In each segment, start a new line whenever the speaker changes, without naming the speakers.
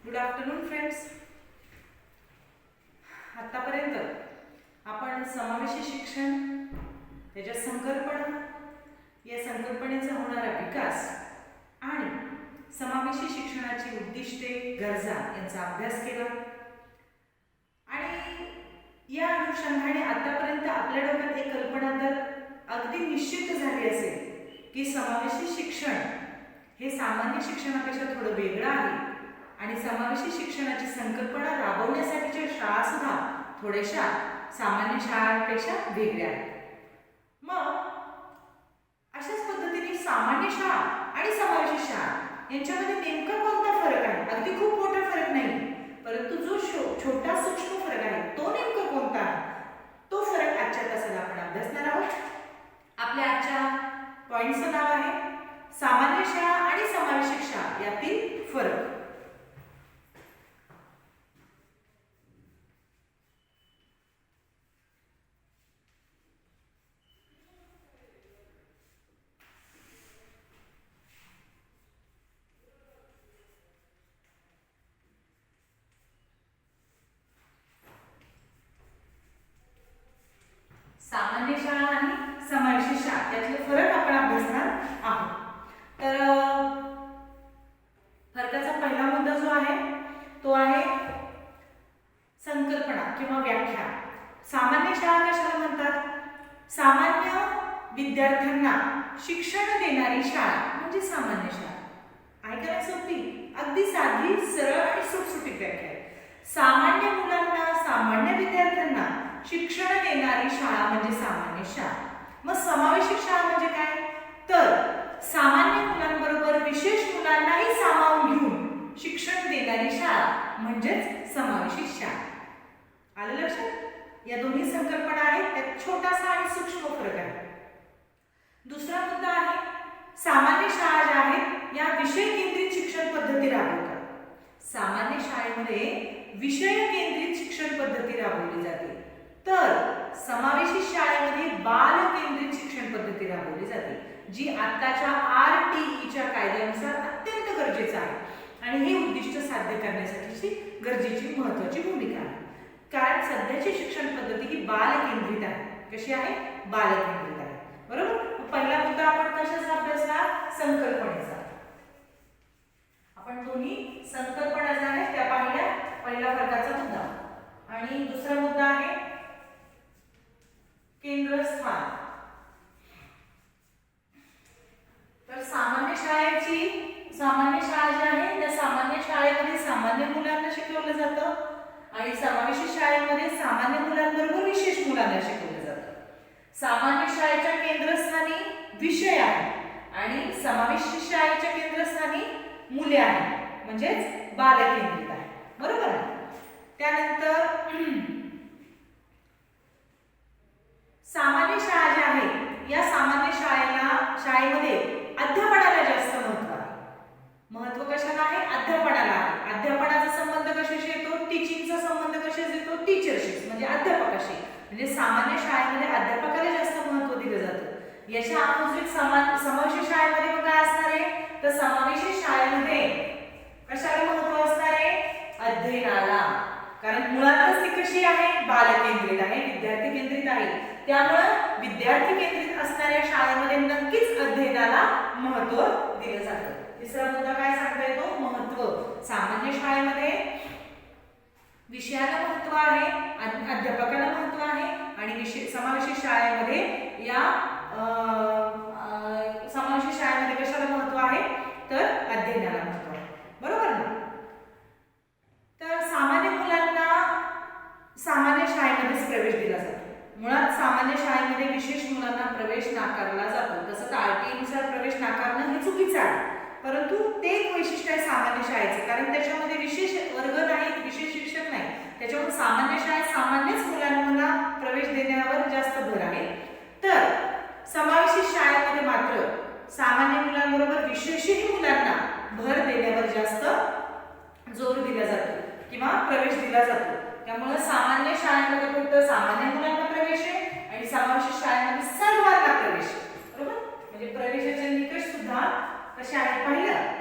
Good afternoon friends. आतापर्यंत आपण समावेशी शिक्षण, त्याच्या संकल्पना, या संकल्पनेचा होणारा विकास आणि समावेशी शिक्षणाची उद्दिष्टे, गरजा यांचा अभ्यास केला. आणि या अनुषंगाने आतापर्यंत आपल्या डोक्यात एक कल्पना तर अगदी निश्चित झाली असेल की समावेशी शिक्षण हे सामान्य शिक्षणापेक्षा थोडं वेगळं आहे आणि समावेशी शिक्षणाची संकल्पना राबवण्यासाठीच्या शाळा सुद्धा थोड्याशा सामान्य शाळांपेक्षा वेगळ्या आहेत. मग अशाच पद्धतीने सामान्य शाळा आणि समावेशी शाळा यांच्यामध्ये नेमका कोणता फरक आहे? अगदी खूप मोठा फरक नाही, परंतु जो छोटा सूक्ष्म फरक आहे तो नेमका कोणता आहे, तो फरक आजच्या तासाला आपण अभ्यासणार आहोत. आपल्या आजच्या पॉइंटचं नाव आहे सामान्य शाळा आणि समावेशी शाळा यातील फरक. सामान्य शाळा आणि समावेशी शाळा यातले फरक आपण अभ्यासणार आहोत. तर फरकाचा पहिला मुद्दा जो आहे तो आहे संकल्पना किंवा व्याख्या. सामान्य शाळा कशाला म्हणतात? सामान्य विद्यार्थ्यांना शिक्षण देणारी शाळा म्हणजे सामान्य शाळा. ऐकायला सोपी, अगदी साधी, सरळ आणि सुटसुटीत व्याख्या आहे. सामान्य मुलांना, सामान्य विद्यार्थ्यांना शिक्षण देणारी शाळा म्हणजे सामान्य शाळा. मग समावेशी शाळा म्हणजे काय? तर सामान्य मुलांबरोबर विशेष मुलांनाही सामावून घेऊन शिक्षण देणारी शाळा म्हणजेच समावेशी शाळा. आलं लक्षात? या दोन्ही संकल्पना आहेत, त्यात छोटासा आणि सूक्ष्म फरक आहे. दुसरा मुद्दा आहे सामान्य शाळा ज्या आहेत या विषय केंद्रित शिक्षण पद्धती राबवतात. सामान्य शाळेमध्ये विषय केंद्रित शिक्षण पद्धती राबवली जाते, तर समावेशी शाळेमध्ये बाल केंद्रित शिक्षण पद्धती राबवली जाते, जी आताच्या RTEच्या कायद्यानुसार अत्यंत गरजेचं आहे आणि हे उद्दिष्ट साध्य करण्यासाठीची गरजेची महत्त्वाची भूमिका आहे. कारण सध्याची शिक्षण पद्धती ही बाल केंद्रित आहे. कशी आहे? बाल केंद्रित आहे. बरोबर? पहिला मुद्दा आपण कशाचा अभ्यासला? संकल्पनेचा. आपण दोन्ही संकल्पना ज्या आहेत त्या पाहिल्या, पहिला फरकाचा मुद्दा. आणि दुसरा मुद्दा आहे केंद्रस्थान. तर सामान्य शाळा जी आहे त्या सामान्य शाळेमध्ये सामान्य मुलांना शिकवलं जातं आणि समावेशी शाळेमध्ये सामान्य मुलांबरोबर विशेष मुलांना शिकवलं जातं. सामान्य शाळेच्या केंद्रस्थानी विषय आहे आणि समावेशी शाळेच्या केंद्रस्थानी मुले आहेत, म्हणजेच बाल केंद्रित आहे. बरोबर आहे? त्यानंतर सामान्य शाळा जी आहे या सामान्य शाळेमध्ये अध्यापनाला जास्त महत्त्व आहे. महत्त्व कशाला आहे? अध्यापनाला आहे. अध्यापनाचा संबंध कशाशी येतो? टीचिंगचा संबंध कशाशी येतो? टीचरशी, म्हणजे अध्यापकाशी. म्हणजे सामान्य शाळेमध्ये अध्यापकाला जास्त महत्त्व दिलं जातं. याच्या अपोजिट समावेशी शाळेमध्ये मग काय असणार आहे? तर समावेशी शाळेमध्ये कशाला महत्त्व असणार आहे? अध्ययनाला. कारण मुळातच ती कशी आहे? बाल केंद्रित आहे, विद्यार्थी केंद्रित आहे. त्यामुळे विद्यार्थी केंद्रित असणाऱ्या शाळेमध्ये नक्कीच अध्ययनाला महत्त्व दिलं जातं. तिसरा मुद्दा काय सांगता येतो? महत्त्व. सामान्य शाळेमध्ये विषयाला महत्त्व आहे, अध्यापकाला महत्त्व आहे आणि समावेशी शाळेमध्ये या समावेशी शाळेमध्ये कशाला महत्त्व आहे? तर अध्ययनाला महत्त्व आहे. बरोबर ना? तर सामान्य मुलांना सामान्य शाळेमध्येच प्रवेश दिला जातो. मुळात सामान्य शाळेमध्ये विशेष मुलांना प्रवेश नाकारला जातो. तसं तर RTE नुसार प्रवेश नाकारणं हे चुकीचं आहे, परंतु ते एक वैशिष्ट्य आहे सामान्य शाळेचं. कारण त्याच्यामध्ये विशेष वर्ग नाहीत, विशेष शिक्षक नाही. त्याच्यामुळे सामान्य शाळेत सामान्यच मुलांना प्रवेश देण्यावर जास्त भर आहे. तर समावेशी शाळेमध्ये मात्र सामान्य मुलांबरोबर विशेषही मुलांना भर देण्यावर जास्त जोर दिला जातो किंवा प्रवेश दिला जातो. त्यामुळे सामान्य शाळेमध्ये फक्त सामान्य मुलांना प्रवेश आहे आणि समावेशी शाळेमध्ये सर्वांना प्रवेश आहे. बरोबर? म्हणजे प्रवेशाचे निकष सुद्धा कसे आहेत पाहिलं.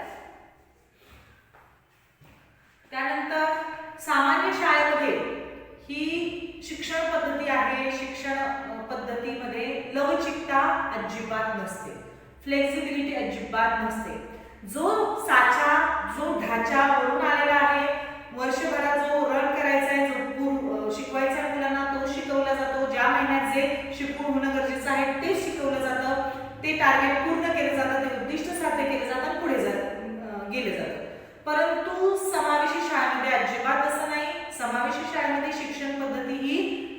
त्या फ्लेक्झिबिलिटी अजिबात नसते. जो साचा, जो ढाचा वरून आलेला आहे, वर्षभरात जो रन करायचा आहे, जो शिकवायचा आहे मुलांना, तो शिकवला जातो. ज्या महिन्यात जे शिकवून होणं गरजेचं आहे ते शिकवलं जातं, ते टार्गेट पूर्ण केलं जातं, ते उद्दिष्ट साध्य केलं जातं, पुढे गेलं जातं. परंतु समावेशी शाळेमध्ये अजिबात असं नाही. समावेशी शाळेमध्ये शिक्षण पद्धती ही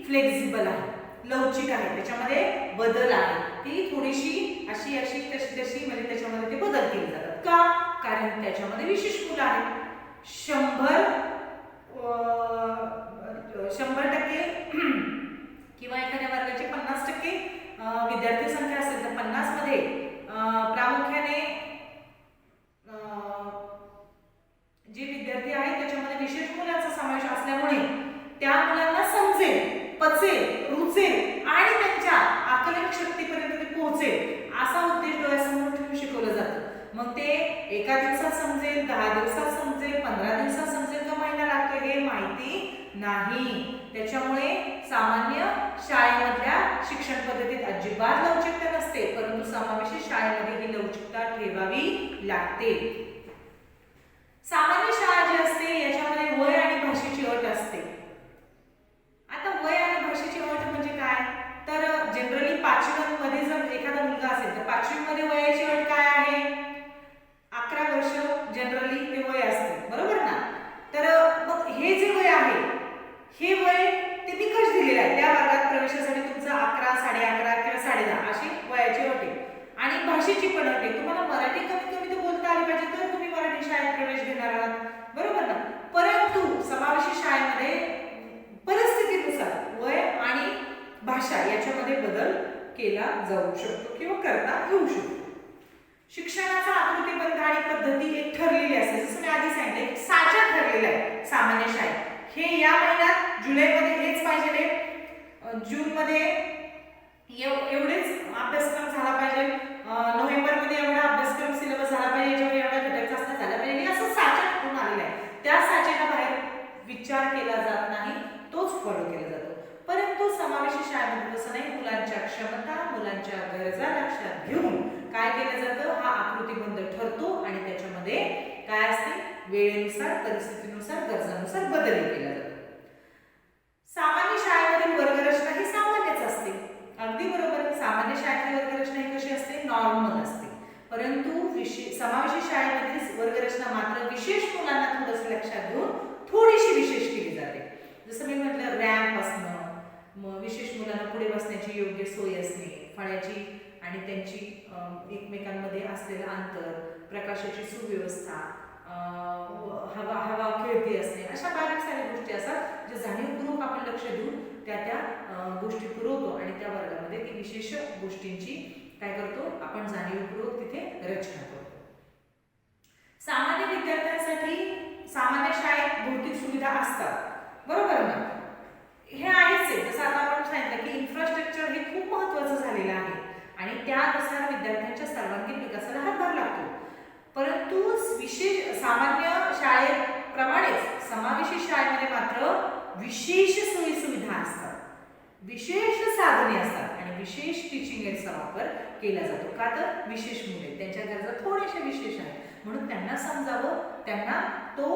फ्लेक्झिबल आहे, लवचिक आहे, त्याच्यामध्ये बदल आहे. ती थोडीशी अशी अशी तशी तशी म्हणजे त्याच्यामध्ये ते बदल केले जातात. का? कारण त्याच्यामध्ये विशेष मुलं आहेत. 100% किंवा एखाद्या वर्गाचे 50% विद्यार्थी संख्या असेल तर 50 मध्ये प्रामुख्याने जे विद्यार्थी आहेत त्याच्यामध्ये विशेष मुलांचा समावेश असल्यामुळे त्या मुलांना समजेल, पचेल, रुचेल आणि त्यांच्या आकलन शक्तीपर्यंत ते पोहोचेल असा उद्देश डोळ्यासमोर ठेवून शिकवलं जातं. मग ते एका दिवसात समजेल, 10 दिवसात समजेल, 15 दिवसात समजेल, का महिना लागतो हे माहिती नाही. त्याच्यामुळे सामान्य शाळेमधल्या शिक्षण पद्धतीत अजिबात लवचिकता नसते, परंतु समावेशी शाळेमध्ये ही लवचिकता ठेवावी लागते. सामान्य शाळा जी असते याच्यामध्ये वय आणि भाषेची अट असते. आता वय आणि भाषेची अट म्हणजे काय? तर जनरली 5वी मध्ये जर एखादा मुलगा असेल तर 5वी मध्ये वयाची अट काय आहे? 11 वर्ष जनरली ते वय असते, बरोबर ना? तर मग हे जे वय आहे, हे वय ते निकष दिलेलं आहे. त्या वर्गात प्रवेशासाठी तुमचं 11, 11.5 किंवा 10.5 अशी वयाची अट आहे. आणि भाषेची पण अट आहे. तुम्हाला मराठी कमीत कमी तर बोलता आली पाहिजे तर तुम्ही मराठी शाळेत प्रवेश घेणार आहात, बरोबर ना? परंतु समावेशी शाळेमध्ये परिस्थितीनुसार वय आणि भाषा याच्यामध्ये बदल केला जाऊ शकतो किंवा करता येऊ शकतो. शिक्षणाचा आकृतीबंध आणि पद्धती एक ठरलेली असते. जसं मी आधी सांगितलं, साचा ठरलेला आहे सामान्य शाळेत. हे या महिन्यात जुलैमध्ये हेच पाहिजे, जूनमध्ये एवढेच अभ्यासक्रम झाला पाहिजे, नोव्हेंबरमध्ये एवढा अभ्यासक्रम सिलेबस झाला पाहिजे, याच्यामध्ये एवढा घटक चाचण्या झाला पाहिजे, असं साचा ठरून आलेला आहे. त्या साचेला बाहेर विचार केला जात नाही, तोच फॉलो केला जातो. परंतु समावेशी शाळेमध्ये तसं नाही. मुलांच्या क्षमता, मुलांच्या गरजा लक्षात घेऊन काय केलं जातं, हा आकृतीबंध ठरतो आणि त्याच्यामध्ये काय असते, वेळेनुसार, परिस्थितीनुसार, गरजानुसार बदल केला जातो. सामान्य शाळेमधील वर्गरचना ही सामान्यच असते. अगदी बरोबर. सामान्य शाळेतली वर्गरचना ही कशी असते? नॉर्मल असते. परंतु समावेशी शाळेमधील वर्गरचना मात्र विशेष मुलांना थोडंसं लक्षात घेऊन थोडीशी विशेष केली जाते. जसं मी म्हटलं, रॅम्प असणं, मग विशेष मुलांना पुढे बसण्याची योग्य सोय असणे, फळ्याची आणि त्यांची एकमेकांमध्ये असलेलं अंतर, प्रकाशाची सुव्यवस्था, हवा खेळती असणे, अशा बारीक साऱ्या गोष्टी असतात जे जाणीवपूर्वक आपण लक्ष देऊन त्या गोष्टी पुरवतो आणि त्या वर्गामध्ये ती विशेष गोष्टींची काय करतो आपण, जाणीवपूर्वक तिथे रचना करतो. सामान्य विद्यार्थ्यांसाठी सामान्य शाळेत भौतिक सुविधा असतात, बरोबर ना? हे आहेच आहे. जसं आता आपण सांगितलं की इन्फ्रास्ट्रक्चर हे खूप महत्त्वाचं झालेलं आहे आणि त्यानुसार विद्यार्थ्यांच्या सर्वांगीण विकासाला हातभार लागतो. परंतु सामान्य शाळेप्रमाणेच समावेशी शाळेमध्ये मात्र विशेष सोयी सुविधा असतात, विशेष साधने असतात आणि विशेष टीचिंग एड्सचा वापर केला जातो. का? तर विशेष मुले, त्यांच्या गरजा थोड्याशा विशेष आहेत म्हणून त्यांना समजावं, त्यांना तो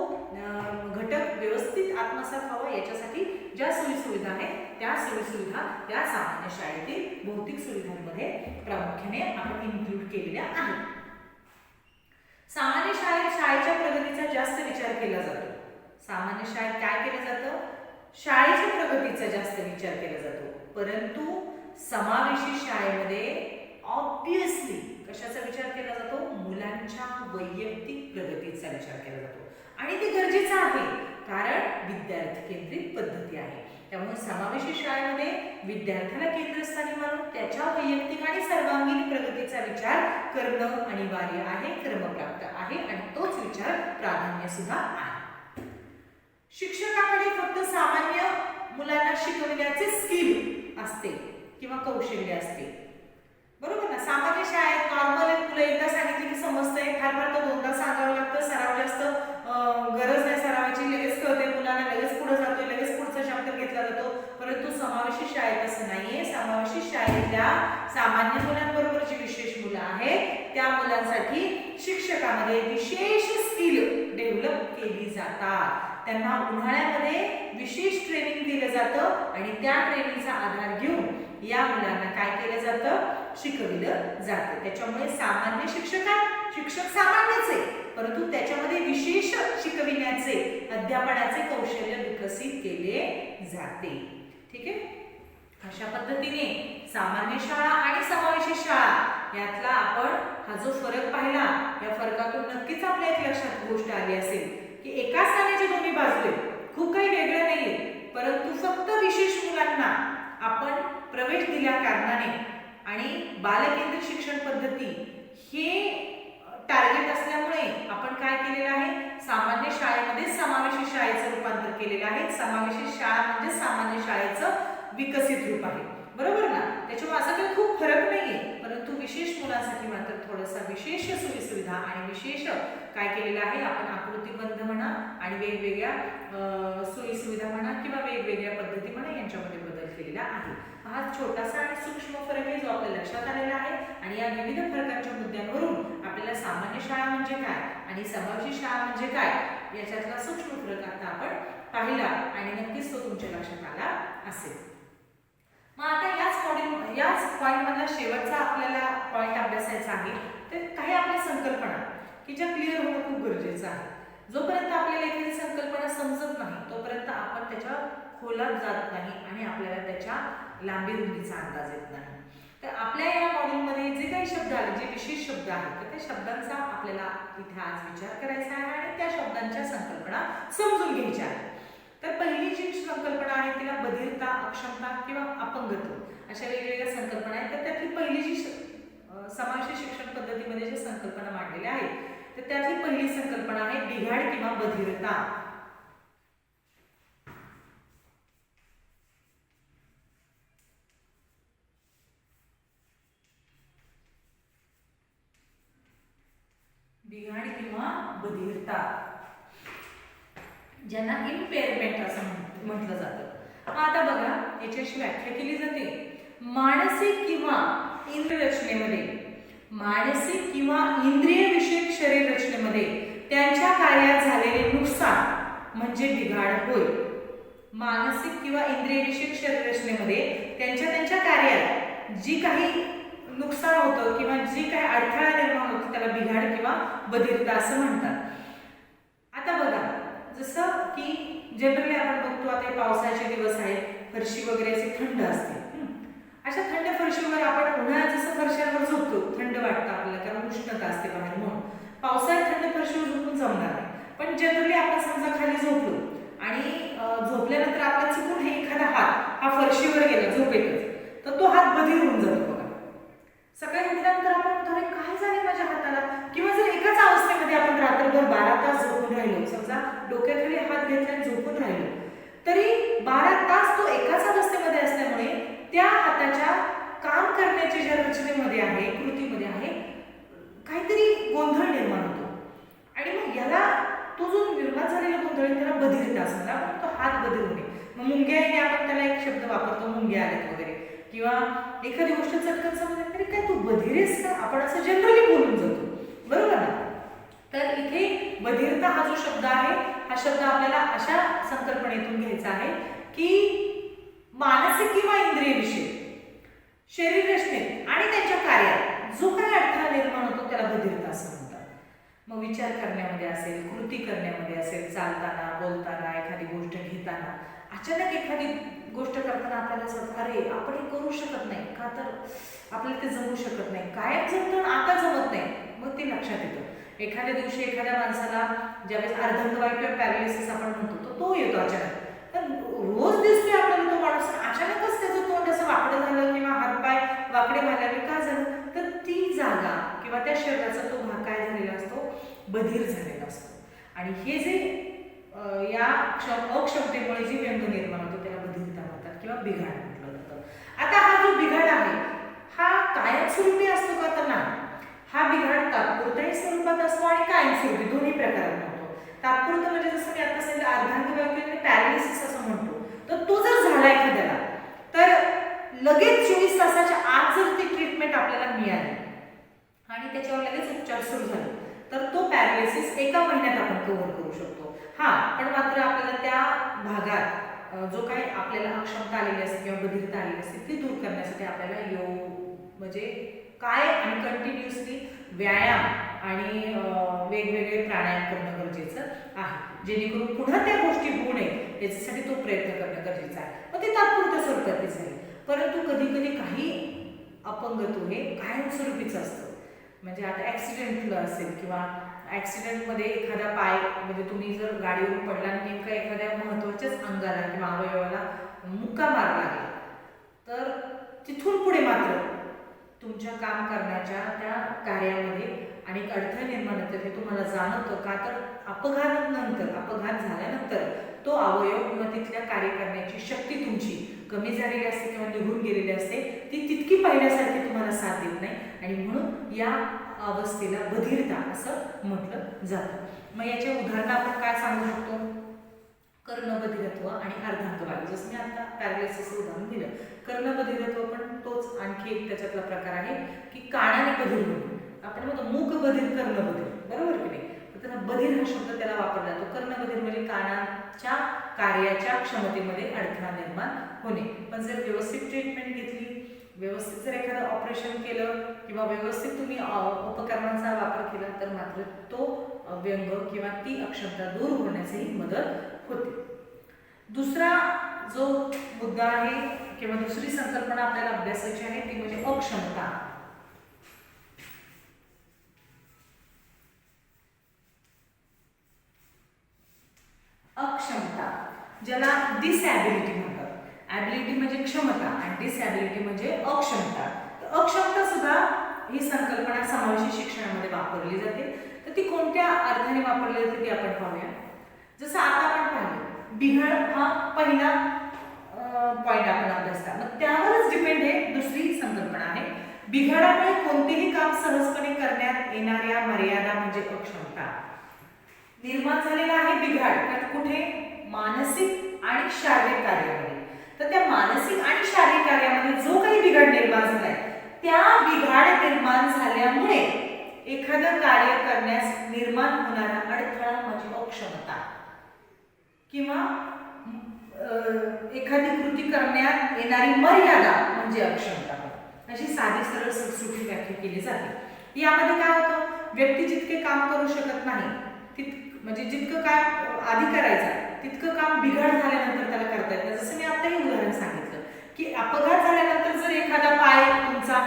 घटक व्यवस्थित आत्मसात व्हावा याच्यासाठी ज्या सोयी सुविधा आहेत त्या सोयी सुविधा त्या सामान्य शाळेतील भौतिक सुविधांमध्ये प्रामुख्याने आपण इन्क्लूड केलेल्या आहेत. सामान्य शाळेच्या प्रगतीचा जास्त विचार केला जातो. सामान्य शाळेत काय केलं जातं? शाळेच्या प्रगतीचा जास्त विचार केला जातो. परंतु समावेशी शाळेमध्ये ऑब्विसली कशाचा विचार केला जातो? मुलांच्या वैयक्तिक प्रगतीचा विचार केला जातो आणि ते गरजेचं आहे कारण विद्यार्थी केंद्रित पद्धती आहे. त्यामुळे समावेशी शाळेमध्ये विद्यार्थ्याला केंद्रस्थानी मानून त्याच्या वैयक्तिक आणि सर्वांगीण प्रगतीचा विचार करणं अनिवार्य आहे, क्रमप्राप्त आहे आणि तोच विचार प्राधान्य सुद्धा आहे. शिक्षकाकडे फक्त सामान्य मुलांना शिकवण्याचे स्किल असते किंवा कौशल्य असते, बरोबर ना? सामान्य शाळेत नॉर्मल मुलं एकदा सांगितली की समजतंय, फार फार तर दोनदा सांगावं लागतं, सराव जास्त गरज नाही सरावाची, लगेच कळते मुलांना, लगेच पुढे जातोय, लगेच पुढचा चॅप्टर घेतला जातो. परंतु समावेशी शाळेत असं नाहीये. समावेशी शाळेतल्या सामान्य मुलांबरोबर जी विशेष मुलं आहेत त्या मुलांसाठी शिक्षकामध्ये विशेष स्किल डेव्हलप केली जातात. त्यांना उन्हाळ्यामध्ये विशेष ट्रेनिंग दिलं जातं आणि त्या ट्रेनिंगचा आधार घेऊन या मुलांना काय केलं जातं, शिकविलं जातं. त्याच्यामुळे सामान्य शिक्षक सामान्यच आहे, परंतु त्याच्यामध्ये विशेष शिकविण्याचे अध्यापनाचे कौशल्य विकसित केले जाते. ठीक आहे. अशा पद्धतीने सामान्य शाळा आणि समावेशी शाळा यातला आपण हा जो फरक पाहिला, या फरकातून नक्कीच आपल्या एक लक्षात गोष्ट आली असेल की एकाच नाण्याच्या दोन्ही बाजू आहेत, खूप काही वेगळं नाहीये, परंतु फक्त विशेष मुलांना आपण प्रवेश दिल्या कारणाने आणि बालकेंद्रित शिक्षण पद्धती हे टार्गेट असल्यामुळे आपण काय केलेलं आहे, सामान्य शाळेमध्ये समावेशी शाळेचं रूपांतर केलेलं आहे. समावेशी शाळा म्हणजे सामान्य शाळेचं विकसित रूप आहे, बरोबर ना. त्याच्यामुळे असं काही खूप फरक नाहीये, परंतु विशेष मुलांसाठी मात्र थोडासा विशेष सोयी सुविधा आणि विशेष काय केलेलं आहे, आपण आकृतीबंध म्हणा आणि वेगवेगळ्या सोयी सुविधा म्हणा किंवा वेगवेगळ्या पद्धती म्हणा यांच्यामध्ये बदल केलेला आहे. हा छोटासा आणि सूक्ष्म फरक आहे जो आपल्या लक्षात आलेला आहे आणि या विविध फरकांच्या मुद्द्यांवरून आपल्याला सामान्य शाळा म्हणजे काय आणि समावेशी शाळा म्हणजे काय याच्यातला सूक्ष्म फरक आता आपण पाहिला आणि नक्कीच तो तुमच्या लक्षात आला असेल. मग आता याच पॉइंट मधला शेवटचा आपल्याला पॉइंट अभ्यासायचा आहे, तर काही आपल्या संकल्पना की ज्या क्लिअर होणं खूप गरजेचं आहे. जोपर्यंत आपल्याला एखादी संकल्पना समजत नाही तोपर्यंत आपण त्याच्या खोलात जात नाही आणि आपल्याला त्याच्या लांबी रुंदीचा अंदाज येत नाही. तर आपल्या या मॉड्यूलमध्ये जे काही शब्द आले, जे विशेष शब्द आहेत, तर त्या शब्दांचा आपल्याला इथे आज विचार करायचा आहे आणि त्या शब्दांच्या संकल्पना समजून घ्यायच्या आहेत. तर पहिली जी संकल्पना आहे तिला बधिरता, अक्षमता किंवा अपंगत्व अशा वेगवेगळ्या संकल्पना आहेत. तर त्यातली पहिली जी समावेशी शिक्षण पद्धतीमध्ये ज्या संकल्पना मांडलेल्या आहेत, तर त्यातली पहिली संकल्पना आहे बिघाड किंवा बधिरता. बिघाड किंवा बधिरता, ज्यांना इम्पेअरमेंट असं म्हटलं जातं. आता बघा याची व्याख्या केली जाते, मानसिक किंवा इंद्रिय रचनेमध्ये, मानसिक किंवा इंद्रिय विषयक शरीर रचनेमध्ये त्यांच्या कार्यात झालेले नुकसान म्हणजे बिघाड होय. मानसिक किंवा इंद्रिय विषयक शरीर रचनेमध्ये त्यांच्या कार्यात जी काही नुकसान होतं किंवा जी काही अडथळा निर्माण होतो त्याला बिघाड किंवा बधिरता असं म्हणतात. आता बघा जसं की जनरली आपण बघतो आता पावसाचे दिवस आहेत, फरशी वगैरे असे थंड असते. अशा थंड फरशीवर आपण उन्हाळ्यात जसं फरशांवर झोपतो, थंड वाटतं आपल्याला कारण उष्णता असते बाहेर, म्हणून पावसाळ्यात थंड फरशीवर झोपून जमणार नाही. पण जनरली आपण समजा खाली झोपलो आणि झोपल्यानंतर आपला चुकून हे एखादा हात हा फरशीवर गेला झोपेतच, तर तो हात बधीर होऊन जातो बघा. सकाळी उठल्यानंतर आपण म्हणतो काय झाले माझ्या हाताला, किंवा जर एकाच अवस्थेमध्ये आपण रात्रभर 12 तास झोपून राहिलो, समजा डोक्याखाली हात घेतला आणि झोपून राहिलो, तरी 12 तास तो एकाच अवस्थेमध्ये असल्यामुळे त्या हाताच्या काम करण्याच्या ज्या रचनेमध्ये आहे, कृतीमध्ये आहे, काहीतरी गोंधळ निर्माण होतो. आणि मग याला तो जो निर्माण झालेला गोंधळ त्याला बधिरता असं म्हणतात. तो हात बधीर होणे. मग मुंग्याने आपण त्याला एक शब्द वापरतो, मुंग्या आल्यात वगैरे, किंवा एखादी गोष्ट चटकन समजली तरी काय तू बधीरेस का, आपण असं जनरली बोलून जातो, बरोबर ना. तर इथे बधिरता हा जो शब्द आहे, हा शब्द आपल्याला अशा संकल्पनेतून घ्यायचा आहे की मानसिक किंवा इंद्रिय विषय शरीर रचनेत आणि त्यांच्या कार्यात जो काही अडथळा निर्माण होतो त्याला बधिरता असं म्हणतात. मग विचार करण्यामध्ये असेल, कृती करण्यामध्ये असेल, चालताना, बोलताना, एखादी गोष्ट घेताना, अचानक एखादी गोष्ट करताना आपल्याला असं वाटतं अरे आपण हे करू शकत नाही का, तर आपल्याला ते जमू शकत नाही, कायम जमतं आता जमत नाही. मग ते लक्षात येतं. एखाद्या दिवशी एखाद्या माणसाला ज्यावेळेस अर्धांगवायू किंवा पॅरालिसिस आपण म्हणतो तो येतो अचानक. तर रोज दिसतोय आपल्याला तो माणूस, अचानकच त्याचं तोंड असं वाकडं झालं किंवा हातपाय वाकडे व्हायला का झालं, तर ती जागा किंवा त्या शरीराचा तो भाग काय झालेला असतो, बधीर झालेला असतो. आणि हे जे या अक्षमतेमुळे जी व्यंग निर्माण होतो त्याला बधिरता म्हणतात किंवा बिघाड म्हटलं जातं. आता हा जो बिघाड आहे हा कायमस्वरूपी असतो का, तर नाही. हा बिघाड तात्पुरत्याही स्वरूपात असतो आणि कायमस्वरूपी दोन्ही प्रकारात होतो. तात्पुरतं म्हणजे जसं मी आता सांगितलं अर्धांगवायू किंवा पॅरालिसिस असं म्हणतो, तर तो जर झाला एखाद्याला तर लगेच 24 तासाच्या आत जर ती ट्रीटमेंट आपल्याला मिळाली, आणि त्याच्यावर लगेच उपचार सुरू झाले तर तो पॅरालिसिस एका महिन्यात आपण कव्हर करू शकतो. हा, पण मात्र आपल्याला त्या भागात जो काही आपल्याला अक्षमता आलेली असते किंवा बधिरता आलेली असते ती दूर करण्यासाठी आपल्याला योग म्हणजे काय आणि कंटिन्युअसली व्यायाम आणि वेगवेगळे प्राणायाम करणं गरजेचं आहे, जेणेकरून पुन्हा त्या गोष्टी होऊ नये याच्यासाठी तो प्रयत्न करणं गरजेचं आहे. मग ते तात्पुरत्या स्वरूपातले झाले, परंतु कधी कधी काही अपंगत्व हे कायमस्वरूपीचं असतं. म्हणजे आता ॲक्सिडेंटला असेल किंवा ॲक्सिडेंटमध्ये एखादा पाय म्हणजे तुम्ही जर गाडीवरून पडला आणि नेमका एखाद्या महत्त्वाच्याच अंगाला किंवा अवयवाला मुक्का मार लागला तर तिथून पुढे मात्र तुमच्या काम करण्याच्या त्या कार्यामध्ये अनेक अडथळे निर्माण होतात हे तुम्हाला जाणवतं का, तर अपघात झाल्यानंतर तो अवयव किंवा तिथल्या कार्य करण्याची शक्ती तुमची कमी झालेली असते किंवा निघून गेलेली असते, ती तितकी पहिल्यासारखी तुम्हाला साथ देत नाही आणि म्हणून या अवस्थेला बधिरता असं म्हटलं जातं. मग याच्या उदाहरणं आपण काय सांगू शकतो? कर्णबधिरत्व आणि अर्धांगवायू. जसं मी आता पॅरालिसिसचं उदाहरण दिलं, कर्णबधिरत्व पण तोच आणखी एक त्याच्यातला प्रकार आहे की कानाने बधीर होणे. आपण म्हणतो मूक बधीर, कर्णबधीर, बरोबर की नाही? तर त्याला बधीर हा शब्द त्याला वापरला जातो. कर्णबधीर म्हणजे कानाच्या कार्याच्या क्षमतेमध्ये अडथळा निर्माण होणे. पण जर व्यवस्थित ट्रीटमेंट घेतली, व्यवस्थित जर एखादं ऑपरेशन केलं किंवा व्यवस्थित तुम्ही उपकरणांचा वापर केला तर मात्र तो व्यंग किंवा ती अक्षमता दूर होण्यासही मदत होते. दुसरा जो मुद्दा आहे किंवा दुसरी संकल्पना आपल्याला अभ्यासायची आहे ती म्हणजे अक्षमता. अक्षमता ज्याला डिसॅबिलिटी म्हणतात. ॲबिलिटी म्हणजे क्षमता आणि डिसॅबिलिटी म्हणजे अक्षमता. अक्षमता सुद्धा ही संकल्पना समावेशी शिक्षणामध्ये वापरली जाते. तर ती कोणत्या अर्थाने वापरली जाते ते आपण पाहूया. जसं आता आपण पाहिलं बिघाड हा पहिला पॉइंट आपण अभ्यासला, मग त्यावरच डिपेंड आहे दुसरी संकल्पना आहे. बिघाडामुळे कोणतेही काम सहजपणे करण्यात येणाऱ्या मर्यादा म्हणजे अक्षमता. निर्माण झालेला आहे बिघाड कुठे? मानसिक आणि शारीरिक कार्यामध्ये. तर त्या मानसिक आणि शारीरिक कार्यामध्ये जो काही बिघाड निर्माण झालाय त्या बिघाड निर्माण झाल्यामुळे एखादं कार्य करण्यास निर्माण होणारा अडथळा म्हणजे अक्षमता किंवा एखादी कृती करण्यात येणारी मर्यादा म्हणजे अक्षमता. अशी साधी सरळ सुटसुटीत व्याख्या केली जाते. यामध्ये काय होतं? व्यक्ती जितके काम करू शकत नाही म्हणजे जितकं काम आधी करायचं तितकं काम बिघाड झाल्यानंतर त्याला करता येतं. जसं मी आता हे उदाहरण सांगितलं की अपघात झाल्यानंतर जर एखादा पाय तुमचा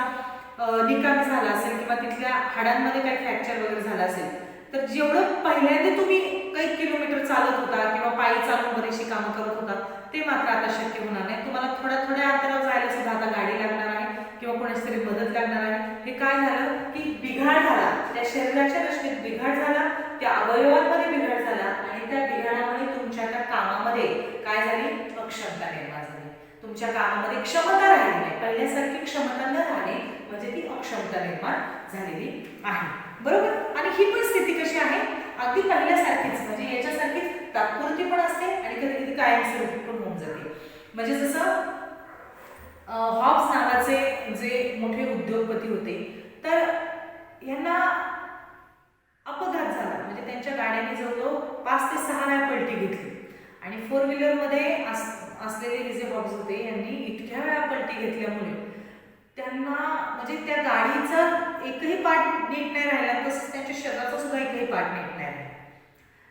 निकामी झाला असेल किंवा तिथल्या हाडांमध्ये काही फ्रॅक्चर वगैरे झाला असेल तर जेवढं पहिल्यांदा तुम्ही काही किलोमीटर चालत होता किंवा पायी चालून बरीचशी कामं करत होता ते मात्र आता शक्य होणार नाही. तुम्हाला थोड्या अंतरावर जायला सुद्धा आता गाडी लागणार आहे किंवा कोणाची तरी मदत लागणार आहे. हे काय झालं की बिघाड झाला, त्या शरीराच्या रचनेत बिघाड झाला, त्या अवयवांमध्ये बिघाड झाला आणि त्या बिघाडामुळे तुमच्या त्या कामामध्ये काय झाली? अक्षमता निर्माण झाली. तुमच्या कामामध्ये क्षमता राहिली नाही, पहिल्यासारखी क्षमता न राहणे म्हणजे ती अक्षमता निर्माण झालेली आहे, बरोबर? आणि ही पण स्थिती कशी आहे? अगदी पहिल्यासारखीच म्हणजे याच्यासारखीच तात्पुरती पण असते आणि कधी कधी कायमस्वरूपी पण होऊन जाते. म्हणजे जसं हॉब्स नावाचे जे मोठे उद्योगपती होते तर यांना अपघात झाला म्हणजे त्यांच्या गाड्याने जवळजवळ 5 ते 6 वेळा पलटी घेतली आणि 4 व्हीलरमध्ये असलेले हे जे हॉब्स होते यांनी इतक्या वेळा पलटी घेतल्यामुळे त्यांना म्हणजे त्या गाडीचा एकही पार्ट नीट नाही राहिला, तसंच त्यांच्या शरीराचा सुद्धा एकही पार्ट नीट नाही राहिला.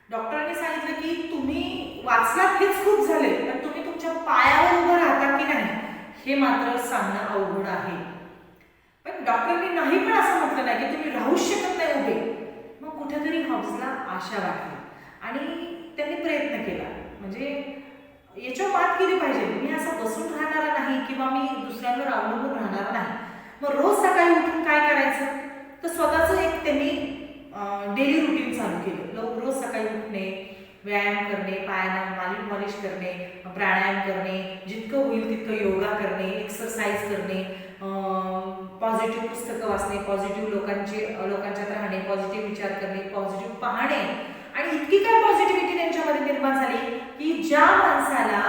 डॉक्टरांनी सांगितलं की तुम्ही वाचलात हेच खूप झाले पण तुम्ही तुमच्या पायावर उभं राहता की नाही हे मात्र सांगणं अवघड आहे. पण डॉक्टरांनी नाही पण असं म्हटलं नाही की तुम्ही राहूच शकत नाही उभे. मग कुठेतरी हॉब्सला आशा वाटली आणि त्यांनी प्रयत्न केला म्हणजे याच्यावर मात केली पाहिजे. मी असं बसून राहणार नाही किंवा मी दुसऱ्यांवर अवलंबून राहणार नाही. मग रोज सकाळी उठून काय करायचं तर स्वतःचं एक त्यांनी डेली रुटीन चालू केलं. रोज सकाळी उठणे, व्यायाम करणे, पायांना मॉलिश करणे, प्राणायाम करणे, जितकं होईल तितकं योगा करणे, एक्सरसाइज करणे, पॉझिटिव्ह पुस्तकं वाचणे, पॉझिटिव्ह लोकांच्यात राहणे, पॉझिटिव्ह विचार करणे, पॉझिटिव्ह पाहणे. आणि इतकी काय पॉझिटिव्हिटी त्यांच्यामध्ये निर्माण झाली की ज्या माणसाला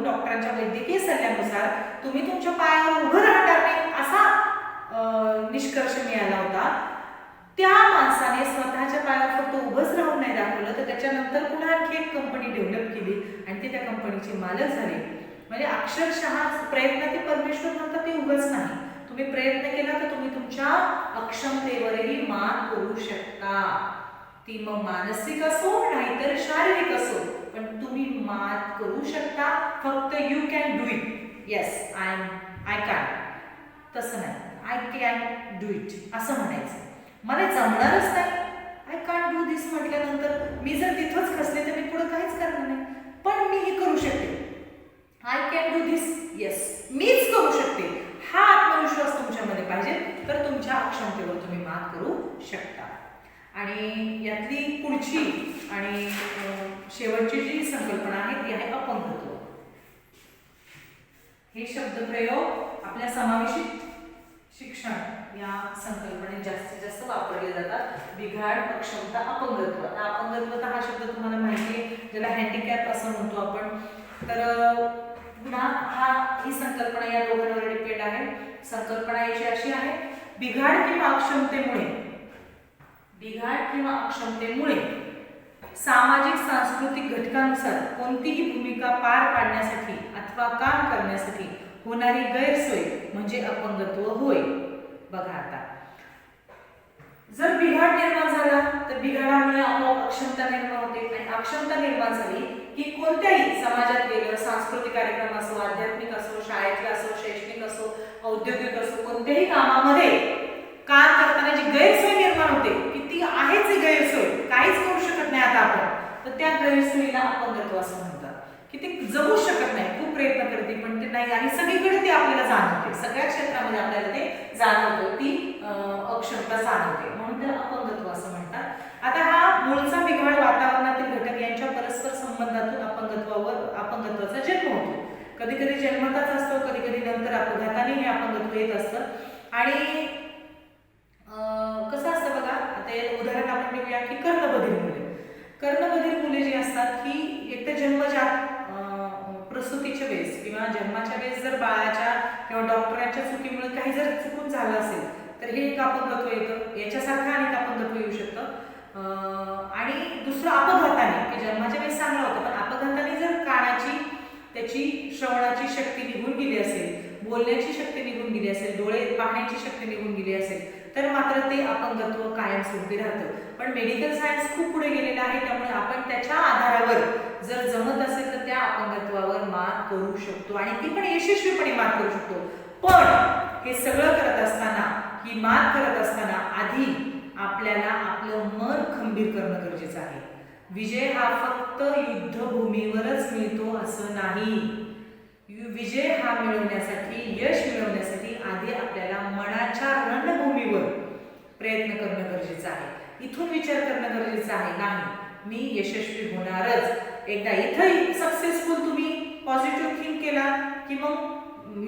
डॉक्टरांच्या वैद्यकीय सल्ल्यानुसार तुम्ही तुमच्या पायावर उभं राहणार नाही असा निष्कर्ष मिळाला होता, त्या माणसाने स्वतःच्या पायावर फक्त उभंच राहून नाही दाखवलं, तर त्याच्यानंतर पुन्हा आणखी एक कंपनी डेव्हलप केली आणि ते त्या कंपनीचे मालक झाले. म्हणजे अक्षरशः प्रयत्न ते परमेश्वर म्हणतात ते उगाच नाही. तुम्ही प्रयत्न केला तर तुम्ही तुमच्या अक्षमतेवरही मात करू शकता. ती मग मानसिक असो नाहीतर शारीरिक असो, पण तुम्ही मात करू शकता. फक्त you can do it. Yes, I can. तसं नाही, आय कॅन डू इट असं म्हणायचं. मला जमणारच नाही, आय कॅन डू दिस म्हटल्यानंतर मी जर तिथंच खसले तर मी पुढे काहीच करणार नाही. पण मी हे करू शकते. I can do this. Yes, मीच करू शकते. हा आत्मविश्वास तुमच्यामध्ये पाहिजे, तर तुमच्या अक्षमतेवर तुम्ही मात करू शकता. आणि यातली पुढची आणि शेवटची जी संकल्पना आहे ती आहे अपंगत्व. हे शब्दप्रयोग आपल्या समावेशित शिक्षण या संकल्पनेत जास्तीत जास्त वापरले जातात. बिघाड, अक्षमता, अपंगत्व. अपंगत्व हा शब्द तुम्हाला माहिती आहे, ज्याला हँडिकॅप असं म्हणतो आपण. तर पुन्हा ही संकल्पना या दोघांवर डिपेंड आहे. संकल्पना याची अशी आहे, बिघाड किंवा अक्षमतेमुळे सामाजिक सांस्कृतिक घटकांनुसार कोणतीही भूमिका पार पाडण्यासाठी अथवा काम करण्यासाठी होणारी गैरसोय म्हणजे अपंगत्व होय. बघा आता, जर बिघाड निर्माण झाला तर बिघाडामुळे आपोआप अक्षमता निर्माण होते. आणि अक्षमता निर्माण झाली की कोणत्याही समाजात गेलं, सांस्कृतिक कार्यक्रम असो, आध्यात्मिक असो, शाळेतला असो, शैक्षणिक असो, औद्योगिक असो, कोणत्याही कामामध्ये काम करताना जी गैरसोय निर्माण होते की ती आहेच गैरसोय, काहीच करू शकत नाही आता आपण, तर त्या गैरसोयीला अपंगत्व असं म्हणतात. की ते जमू शकत नाही, खूप प्रयत्न करते पण ते नाही. आणि सगळीकडे ते आपल्याला जाणवते, सगळ्या क्षेत्रामध्ये आपल्याला ते जाणवतं, ती अक्षमता जाणवते, म्हणून त्याला अपंगत्व असं म्हणतात. आता हा मूळचा बिघाड, वातावरणातील घटक यांच्या परस्पर संबंधातून अपंगत्वाचा जन्म होतो. कधी कधी जन्मताच असतो, कधी कधी नंतर अपघाताने हे अपंगत्व येत असतं. आणि कसं असतं बघा, आता एक उदाहरण आपण घेऊया की कर्णबधिर मुले जी असतात ही एक तर जन्मजात प्रसूतीच्या वेळेस किंवा जन्माच्या वेळेस जर बाळाच्या किंवा डॉक्टरांच्या चुकीमुळे काही जर चुकून झालं असेल तर हे एक अपंगत्व येतं. याच्यासारखं अनेक अपंगत्व येऊ शकतं. आणि दुसरं अपघाताने, की जन्माच्या वेळेस चांगलं होतं पण अपघाताने जर कानाची, त्याची श्रवणाची शक्ती निघून गेली असेल, बोलण्याची शक्ती निघून गेली असेल, डोळे पाहण्याची शक्ती निघून गेली असेल, तर मात्र ते अपंगत्व कायमस्वरूपी राहतं. पण मेडिकल सायन्स खूप पुढे गेलेलं आहे, त्यामुळे आपण त्याच्या आधारावर जर जमत असेल तर त्या अपंगत्वावर मात करू शकतो आणि ती पण यशस्वीपणे मात करू शकतो. पण हे सगळं करत असताना, ही मात करत असताना आधी आपल्याला आपलं मन खंबीर करणं गरजेचं आहे. विजय हा फक्त युद्धभूमीवरच मिळतो असं नाही. विजय हा मिळवण्यासाठी, यश मिळवण्यासाठी आधी आपल्याला मनाच्या रणभूमीवर प्रयत्न करणं गरजेचं आहे. इथून विचार करणं गरजेचं आहे, नाही मी यशस्वी होणारच. एकदा इथं सक्सेसफुल तुम्ही पॉझिटिव्ह थिंक केला की मग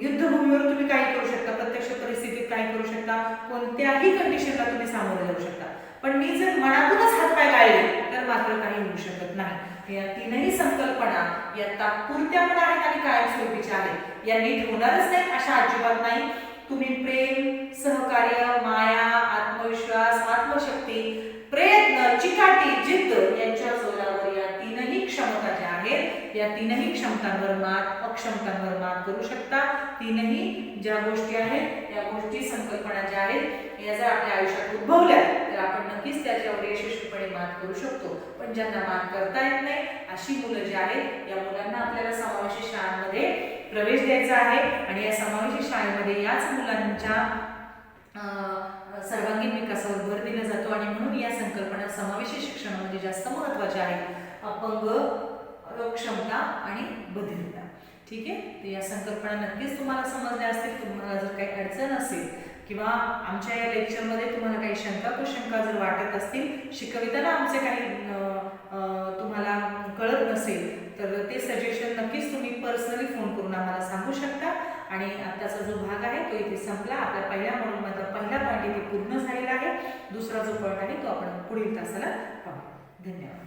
युद्धभूमीवर तुम्ही काही करू शकता, प्रत्यक्ष परिस्थितीत काही करू शकता, कोणत्याही कंडिशनला तुम्ही सामोरे जाऊ शकता. पण मी जर मनातूनच हातपाय गाळले तर मात्र काही होऊ शकत नाही. या तीनही संकल्पना या तात्पुरत्या पण आहेत आणि कायमस्वरूपीच्या आहेत. या नीट होणारच नाही अशा अजिबात नाही. तुम्ही प्रेम, सहकार्य, माया, आत्मविश्वास, आत्मशक्ती, प्रयत्न, चिकाटी, जिद्द यांच्या जोरावर या तीनही क्षमता ज्या आहेत या तीनही क्षमतांवर मात, अक्षमतांवर मात करू शकता. तीनही ज्या गोष्टी आहेत या गोष्टी, संकल्पना ज्या आहेत या जर आपल्या आयुष्यात उद्भवल्या तर आपण नक्कीच त्याच्यावर यशस्वीपणे मात करू शकतो. पण ज्यांना मात करता येत नाही अशी मुलं जी आहेत या मुलांना आपल्याला समावेशी शाळांमध्ये प्रवेश द्यायचा आहे आणि या समावेशी शाळेमध्ये याच मुलांच्या सर्वांगीण विकासावर भर दिला जातो आणि म्हणून या संकल्पना समावेशी शिक्षणामध्ये जास्त महत्त्वाच्या आहेत. अपंग, अक्षमता आणि बधिरता. ठीक आहे, तर या संकल्पना नक्कीच तुम्हाला समजल्या असतील. तुम्हाला जर काही अडचण असेल किंवा आमच्या या लेक्चरमध्ये तुम्हाला काही शंका कुशंका जर वाटत असतील, शिकविताना आमचे काही तुम्हाला कळत नसेल तर ते सजेशन नक्कीच तुम्ही पर्सनली फोन करून आम्हाला सांगू शकता. आणि आत्ताचा जो भाग आहे तो इथे संपला. आपल्या पहिल्या मॉड्यूलमधला पहिला पॉईंट इथे पूर्ण झालेला आहे. दुसरा जो पॉईंट आहे तो आपण पुढील तासाला पाहू. धन्यवाद.